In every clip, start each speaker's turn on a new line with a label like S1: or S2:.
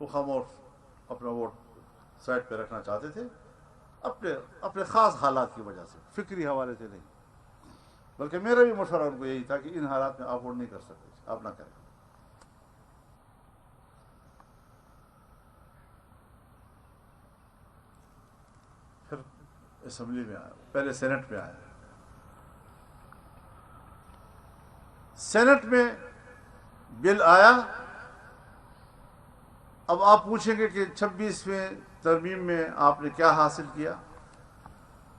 S1: وہ خاموش اپنا ووٹ سائڈ پہ رکھنا چاہتے تھے اپنے خاص حالات کی وجہ سے، فکری حوالے سے نہیں، بلکہ میرا بھی مشورہ ان کو یہی تھا کہ ان حالات میں آپ ووٹ نہیں کر سکتے، آپ نہ کریں۔ پھر اسمبلی میں آیا، پہلے سینٹ میں آیا، سینٹ میں بل آیا۔ اب آپ پوچھیں گے کہ 26ویں ترمیم میں آپ نے کیا حاصل کیا؟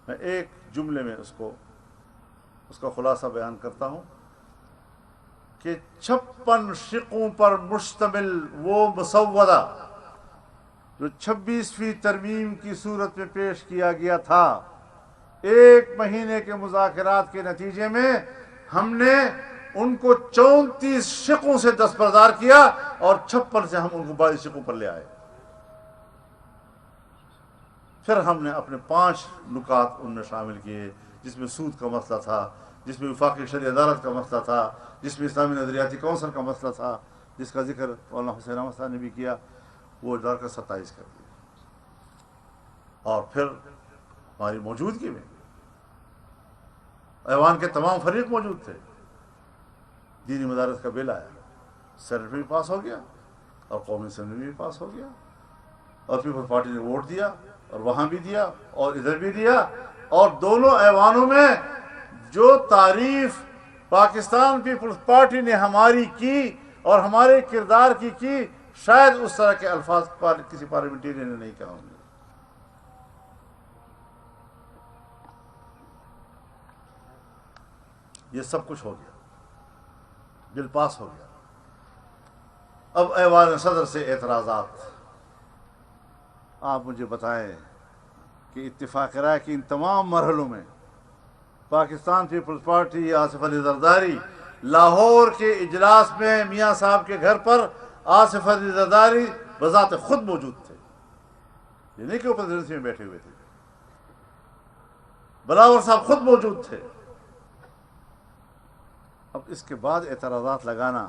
S1: میں ایک جملے میں اس کا خلاصہ بیان کرتا ہوں کہ 56 شقوں پر مشتمل وہ مسودہ جو 26ویں ترمیم کی صورت میں پیش کیا گیا تھا، 1 مہینے کے مذاکرات کے نتیجے میں ہم نے ان کو 34 شقوں سے دستبردار کیا اور 56 سے ہم ان کو 22 شقوں پر لے آئے۔ پھر ہم نے اپنے 5 نکات ان میں شامل کیے، جس میں سود کا مسئلہ تھا، جس میں وفاقی شرعی عدالت کا مسئلہ تھا، جس میں اسلامی نظریاتی کونسل کا مسئلہ تھا، جس کا ذکر مولانا حسین احمد صاحب نے بھی کیا، وہ ڈال کر 27 کر دیا۔ اور پھر ہماری موجودگی میں ایوان کے تمام فریق موجود تھے، دینی مدارس کا بل آیا، سینٹ میں بھی پاس ہو گیا اور قومی اسمبلی میں بھی پاس ہو گیا، اور پیپلز پارٹی نے ووٹ دیا اور وہاں بھی دیا اور ادھر بھی دیا، اور دونوں ایوانوں میں جو تعریف پاکستان پیپلز پارٹی نے ہماری کی اور ہمارے کردار کی شاید اس طرح کے الفاظ کسی پارلیمنٹیرین نے نہیں کہا ہوں گے۔ یہ سب کچھ ہو گیا، بل پاس ہو گیا۔ اب ایوان صدر سے اعتراضات، آپ مجھے بتائیں کہ اتفاق رائے کی ان تمام مرحلوں میں پاکستان پیپلز پارٹی آصف علی زرداری لاہور کے اجلاس میں میاں صاحب کے گھر پر آصف علی زرداری بذات خود موجود تھے، یہ نہیں کہ وہ پریزیڈنسی میں بیٹھے ہوئے تھے، بلاور صاحب خود موجود تھے۔ اب اس کے بعد اعتراضات لگانا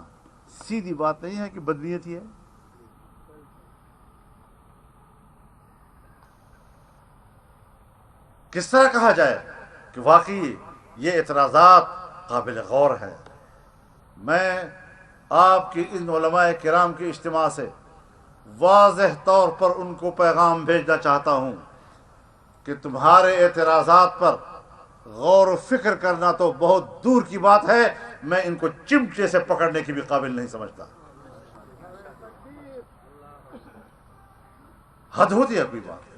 S1: سیدھی بات نہیں ہے کہ بدنیتی ہے۔ کس طرح کہا جائے کہ واقعی یہ اعتراضات قابل غور ہیں؟ میں آپ کی ان علماء کرام کے اجتماع سے واضح طور پر ان کو پیغام بھیجنا چاہتا ہوں کہ تمہارے اعتراضات پر غور و فکر کرنا تو بہت دور کی بات ہے، میں ان کو چمٹے سے پکڑنے کی بھی قابل نہیں سمجھتا۔ حد ہوتی ہے کوئی بات،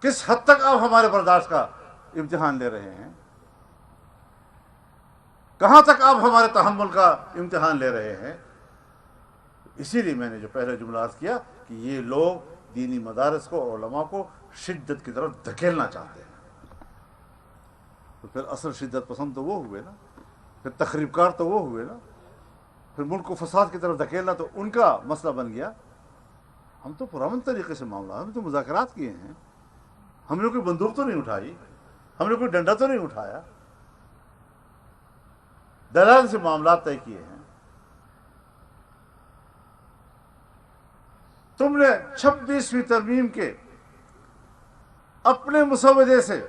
S1: کس حد تک آپ ہمارے برداشت کا امتحان لے رہے ہیں، کہاں تک آپ ہمارے تحمل کا امتحان لے رہے ہیں؟ اسی لیے میں نے جو پہلے جملہ عرض کیا کہ یہ لوگ دینی مدارس کو اور علماء کو شدت کی طرف دھکیلنا چاہتے ہیں۔ تو پھر اصل شدت پسند تو وہ ہوئے نا، پھر تخریب کار تو وہ ہوئے نا، پھر ملک کو فساد کی طرف دھکیلنا تو ان کا مسئلہ بن گیا۔ ہم تو پرامن طریقے سے معاملہ، ہم تو مذاکرات کیے ہیں، ہم نے کوئی بندوق تو نہیں اٹھائی، ہم نے کوئی ڈنڈا تو نہیں اٹھایا، دلال سے معاملات طے کیے ہیں۔ تم نے 26ویں ترمیم کے اپنے مسودے سے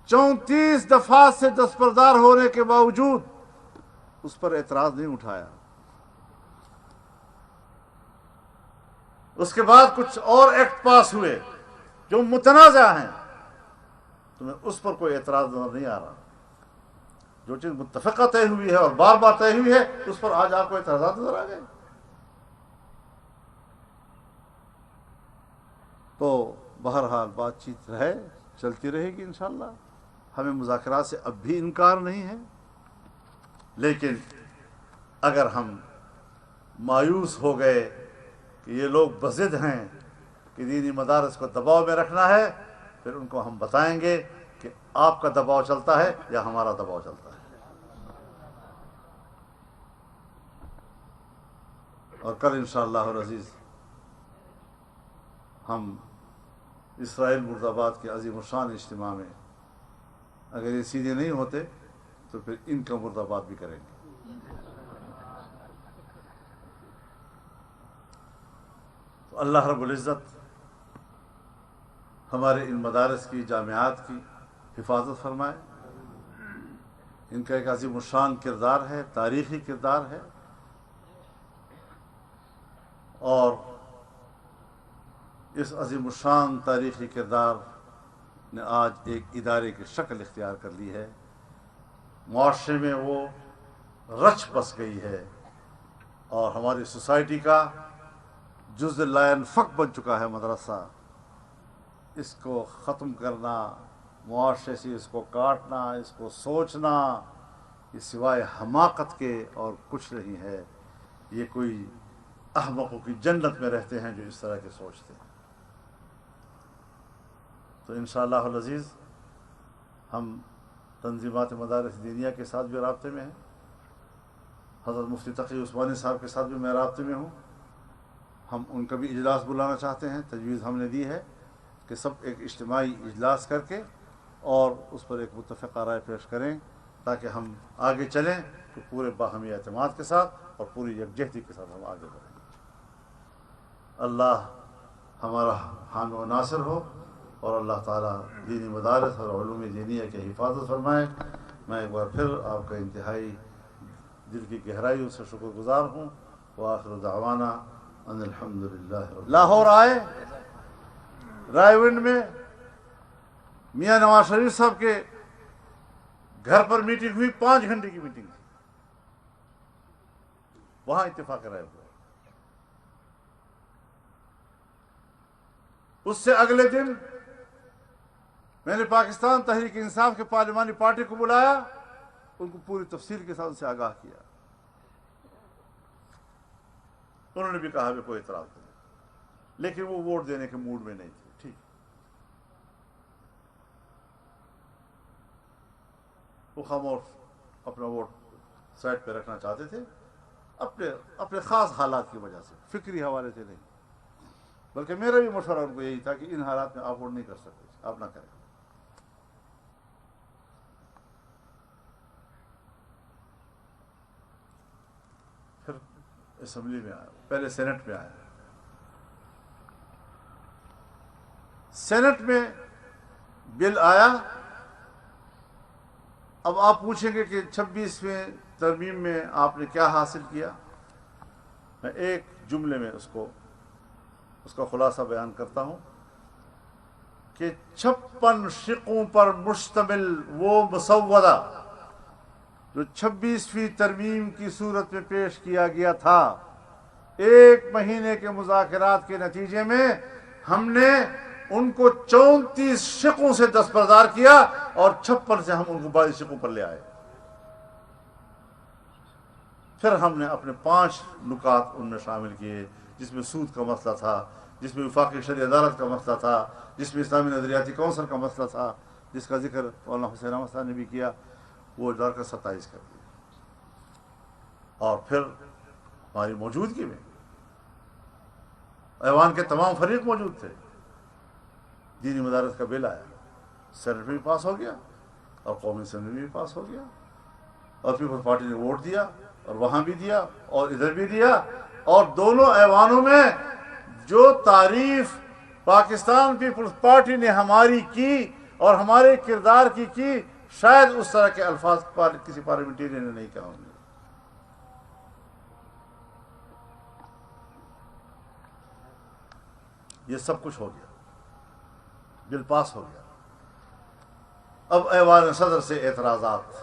S1: 34 دفعات سے دستبردار ہونے کے باوجود اس پر اعتراض نہیں اٹھایا۔ اس کے بعد کچھ اور ایکٹ پاس ہوئے جو متنازع ہیں، تمہیں اس پر کوئی اعتراض نظر نہیں آ رہا۔ جو چیز متفقہ طے ہوئی ہے اور بار بار طے ہوئی ہے، اس پر آج آپ کو اعتراضات نظر آ گئے۔ تو بہرحال بات چیت چلتی رہے گی انشاءاللہ۔ ہمیں مذاکرات سے اب بھی انکار نہیں ہے، لیکن اگر ہم مایوس ہو گئے کہ یہ لوگ بضد ہیں کہ دینی مدارس کو دباؤ میں رکھنا ہے، پھر ان کو ہم بتائیں گے کہ آپ کا دباؤ چلتا ہے یا ہمارا دباؤ چلتا ہے۔ اور کل انشاءاللہ العزیز ہم اسرائیل مرد آباد کے عظیم الشان اجتماع میں اگر یہ سیدھے نہیں ہوتے تو پھر ان کا مرد آباد بھی کریں گے۔ اللہ رب العزت ہمارے ان مدارس کی، جامعات کی حفاظت فرمائے. ان کا ایک عظیم الشان کردار ہے، تاریخی کردار ہے، اور اس عظیم الشان تاریخی کردار نے آج ایک ادارے کی شکل اختیار کر لی ہے. معاشرے میں وہ رچ بس گئی ہے اور ہماری سوسائٹی کا جز لا ينفك بن چکا ہے مدرسہ. اس کو ختم کرنا، معاشرے سے اس کو کاٹنا، اس کو سوچنا، یہ سوائے حماقت کے اور کچھ نہیں ہے. یہ کوئی احمقوں کی جنت میں رہتے ہیں جو اس طرح کے سوچتے ہیں. تو انشاءاللہ العزیز ہم تنظیمات مدارس دینیہ کے ساتھ بھی رابطے میں ہیں. حضرت مفتی تقی عثمانی صاحب کے ساتھ بھی میں رابطے میں ہوں. ہم ان کا بھی اجلاس بلانا چاہتے ہیں. تجویز ہم نے دی ہے کہ سب ایک اجتماعی اجلاس کر کے اور اس پر ایک متفقہ رائے پیش کریں تاکہ ہم آگے چلیں تو پورے باہمی اعتماد کے ساتھ اور پوری یکجہتی کے ساتھ ہم آگے بڑھیں. اللہ ہمارا حامی و ناصر ہو اور اللہ تعالیٰ دینی مدارس اور علوم دینیہ کی حفاظت فرمائے. میں ایک بار پھر آپ کا انتہائی دل کی گہرائیوں سے شکر گزار ہوں. وآخر دعوانا ان الحمدللہ. لاہور آئے، رائے ونڈ میں میاں نواز شریف صاحب کے گھر پر میٹنگ ہوئی. 5 گھنٹے کی میٹنگ تھی. وہاں اتفاق رائے ہوا. اس سے اگلے دن میں نے پاکستان تحریک انصاف کے پارلیمانی پارٹی کو بلایا، ان کو پوری تفصیل کے ساتھ ان سے آگاہ کیا. انہوں نے بھی کہا کہ کوئی اعتراض نہیں، لیکن وہ ووٹ دینے کے موڈ میں نہیں تھے. ٹھیک، وہ خاموش اپنا ووٹ سائڈ پہ رکھنا چاہتے تھے، اپنے خاص حالات کی وجہ سے، فکری حوالے سے نہیں. بلکہ میرا بھی مشورہ ان کو یہی تھا کہ ان حالات میں آپ ووٹ نہیں کر سکتے، آپ نہ کریں. پھر اسمبلی میں آیا، پہلے سینٹ میں آیا. سینٹ میں بل آیا. اب آپ پوچھیں گے کہ 26ویں ترمیم میں آپ نے کیا حاصل کیا. میں ایک جملے میں اس کا خلاصہ بیان کرتا ہوں کہ 56 شقوں پر مشتمل وہ مسودہ جو 26ویں ترمیم کی صورت میں پیش کیا گیا تھا، 1 مہینے کے مذاکرات کے نتیجے میں ہم نے ان کو 34 شقوں سے دستبردار کیا اور 56 سے ہم ان کو 22 شقوں پر لے آئے. پھر ہم نے اپنے 5 نکات ان میں شامل کیے، جس میں سود کا مسئلہ تھا، جس میں وفاقی شرعی عدالت کا مسئلہ تھا، جس میں اسلامی نظریاتی کونسل کا مسئلہ تھا، جس کا ذکر مولانا حسین احمد صاحب نے بھی کیا. وہ ڈال کر 27 کر دیا. اور پھر ہماری موجودگی میں ایوان کے تمام فریق موجود تھے. دینی مدارس کا بل آیا، سینٹ میں بھی پاس ہو گیا اور قومی اسمبلی میں بھی پاس ہو گیا، اور پیپلز پارٹی نے ووٹ دیا اور وہاں بھی دیا اور ادھر بھی دیا. اور دونوں ایوانوں میں جو تعریف پاکستان پیپلز پارٹی نے ہماری کی اور ہمارے کردار کی شاید اس طرح کے الفاظ کسی پارلیمنٹیرین نے نہیں کہا ہوں گے. یہ سب کچھ ہو گیا، بل پاس ہو گیا. اب ایوان صدر سے اعتراضات.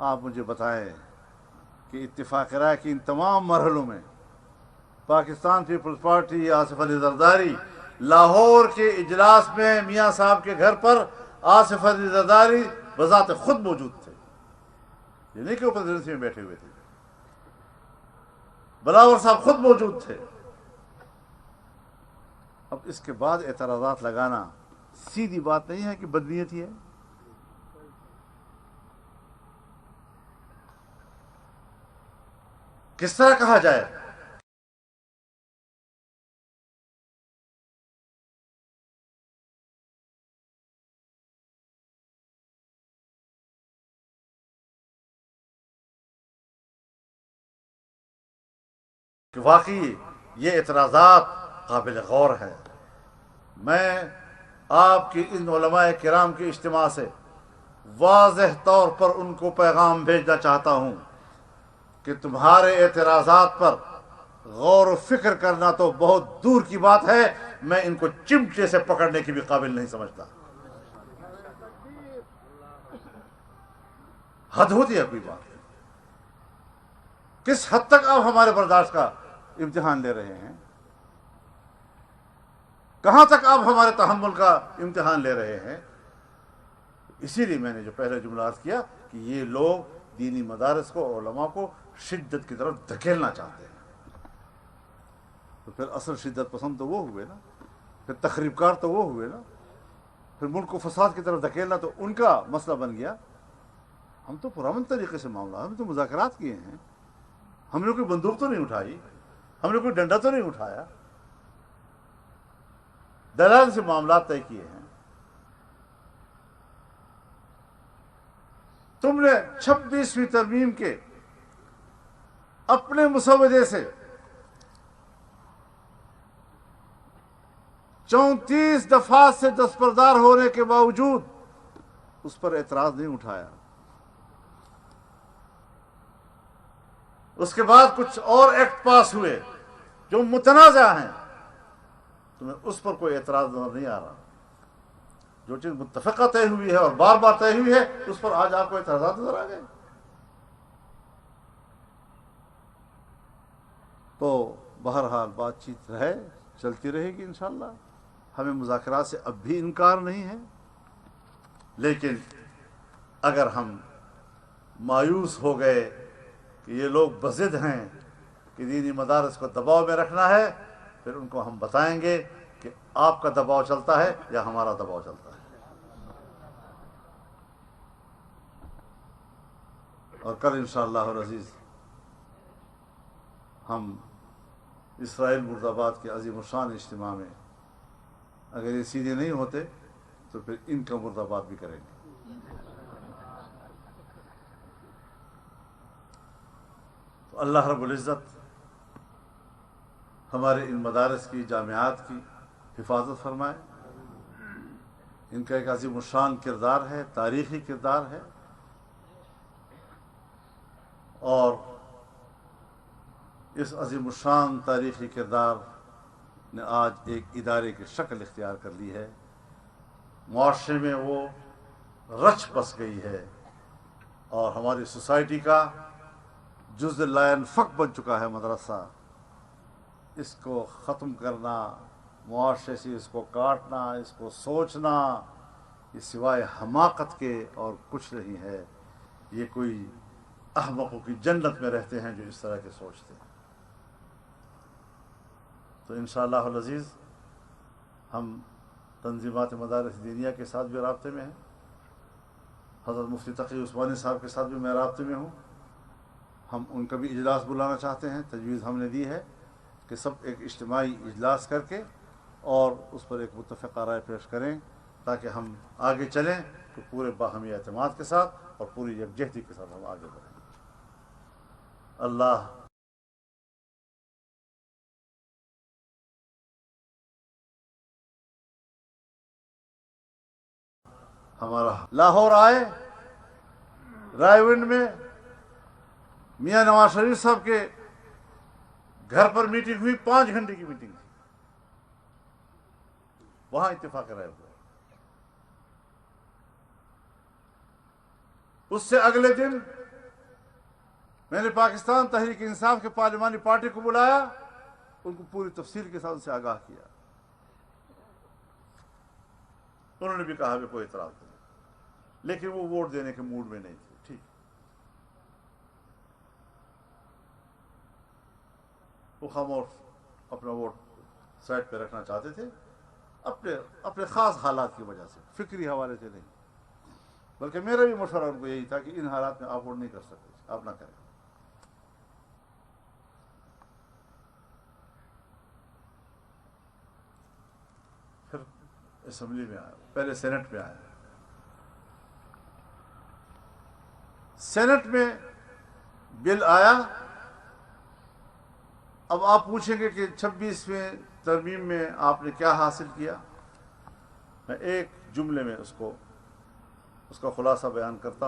S1: آپ مجھے بتائیں کہ اتفاق رائے کی ان تمام مرحلوں میں پاکستان پیپلز پارٹی، آصف علی زرداری، لاہور کے اجلاس میں میاں صاحب کے گھر پر آصف علی زرداری بذات خود موجود تھے. یہ نہیں کہ وہ پریزیڈنسی میں بیٹھے ہوئے تھے، بلاور صاحب خود موجود تھے. اب اس کے بعد اعتراضات لگانا سیدھی بات نہیں ہے کہ بدنیتی ہے. کس طرح کہا جائے؟ کہ واقعی یہ اعتراضات قابل غور ہے۔ میں آپ کی ان علماء کرام کے اجتماع سے واضح طور پر ان کو پیغام بھیجنا چاہتا ہوں کہ تمہارے اعتراضات پر غور و فکر کرنا تو بہت دور کی بات ہے، میں ان کو چمٹے سے پکڑنے کی بھی قابل نہیں سمجھتا۔ حد ہوتی ہے کوئی بات۔ کس حد تک آپ ہمارے برداشت کا امتحان لے رہے ہیں؟ کہاں تک آپ ہمارے تحمل کا امتحان لے رہے ہیں؟ اسی لیے میں نے جو پہلے جملہ عرض کیا کہ یہ لوگ دینی مدارس کو، علماء کو شدت کی طرف دھکیلنا چاہتے ہیں۔ تو پھر اصل شدت پسند تو وہ ہوئے نا، پھر تخریب کار تو وہ ہوئے نا، پھر ملک کو فساد کی طرف دھکیلنا تو ان کا مسئلہ بن گیا۔ ہم تو پرامن طریقے سے معاملہ، ہم تو مذاکرات کیے ہیں، ہم نے کوئی بندوق تو نہیں اٹھائی، ہم نے کوئی ڈنڈا تو نہیں اٹھایا، دلال سے معاملات طے کیے ہیں۔ تم نے 26ویں ترمیم کے اپنے مسودے سے 34 دفعات سے دستبردار ہونے کے باوجود اس پر اعتراض نہیں اٹھایا۔ اس کے بعد کچھ اور ایکٹ پاس ہوئے جو متنازع ہیں، تمہیں اس پر کوئی اعتراض نظر نہیں آ رہا۔ جو چیز متفقہ طے ہوئی ہے اور بار بار طے ہوئی ہے، اس پر آج آپ کو اعتراضات نظر آ گئے۔ تو بہرحال بات چیت چلتی رہے گی انشاءاللہ۔ ہمیں مذاکرات سے اب بھی انکار نہیں ہے، لیکن اگر ہم مایوس ہو گئے کہ یہ لوگ بضد ہیں کہ دینی مدارس کو دباؤ میں رکھنا ہے، پھر ان کو ہم بتائیں گے کہ آپ کا دباؤ چلتا ہے یا ہمارا دباؤ چلتا ہے۔ اور کل انشاءاللہ العزیز ہم اسرائیل مرد آباد کے عظیم الشان اجتماع میں اگر یہ سیدھے نہیں ہوتے تو پھر ان کا مرد آباد بھی کریں گے۔ تو اللہ رب العزت ہمارے ان مدارس کی، جامعات کی حفاظت فرمائے۔ ان کا ایک عظیم الشان کردار ہے، تاریخی کردار ہے، اور اس عظیم الشان تاریخی کردار نے آج ایک ادارے کی شکل اختیار کر لی ہے، معاشرے میں وہ رچ بس گئی ہے، اور ہماری سوسائٹی کا جز لا ينفك بن چکا ہے مدرسہ۔ اس کو ختم کرنا، معاشرے سے اس کو کاٹنا، اس کو سوچنا، یہ سوائے حماقت کے اور کچھ نہیں ہے۔ یہ کوئی احمقوں کی جنت میں رہتے ہیں جو اس طرح کے سوچتے ہیں۔ تو انشاءاللہ العزیز ہم تنظیمات مدارس دینیہ کے ساتھ بھی رابطے میں ہیں، حضرت مفتی تقی عثمانی صاحب کے ساتھ بھی میں رابطے میں ہوں۔ ہم ان کا بھی اجلاس بلانا چاہتے ہیں، تجویز ہم نے دی ہے کہ سب ایک اجتماعی اجلاس کر کے اور اس پر ایک متفقہ رائے پیش کریں، تاکہ ہم آگے چلیں تو پورے باہمی اعتماد کے ساتھ اور پوری یکجہتی کے ساتھ ہم آگے بڑھیں۔ اللہ ہمارا لاہور آئے، رائے ونڈ میں میاں نواز شریف صاحب کے گھر پر میٹنگ ہوئی، 5 گھنٹے کی میٹنگ تھی، وہاں اتفاق رائے ہوا۔ اس سے اگلے دن میں نے پاکستان تحریک انصاف کے پارلیمانی پارٹی کو بلایا، ان کو پوری تفصیل کے ساتھ ان سے آگاہ کیا۔ انہوں نے بھی کہا کہ کوئی اعتراض نہیں، لیکن وہ ووٹ دینے کے موڈ میں نہیں تھے۔ ٹھیک، وہ خاموش اپنا ووٹ سائڈ پہ رکھنا چاہتے تھے، اپنے خاص حالات کی وجہ سے، فکری حوالے سے نہیں۔ بلکہ میرا بھی مشورہ ان کو یہی تھا کہ ان حالات میں آپ ووٹ نہیں کر سکتے، آپ نہ کریں۔ پھر اسمبلی میں آیا، پہلے سینٹ میں آیا۔ سینٹ میں بل آیا، اب آپ پوچھیں گے کہ 26ویں ترمیم میں آپ نے کیا حاصل کیا؟ میں ایک جملے میں اس کا خلاصہ بیان کرتا ہوں.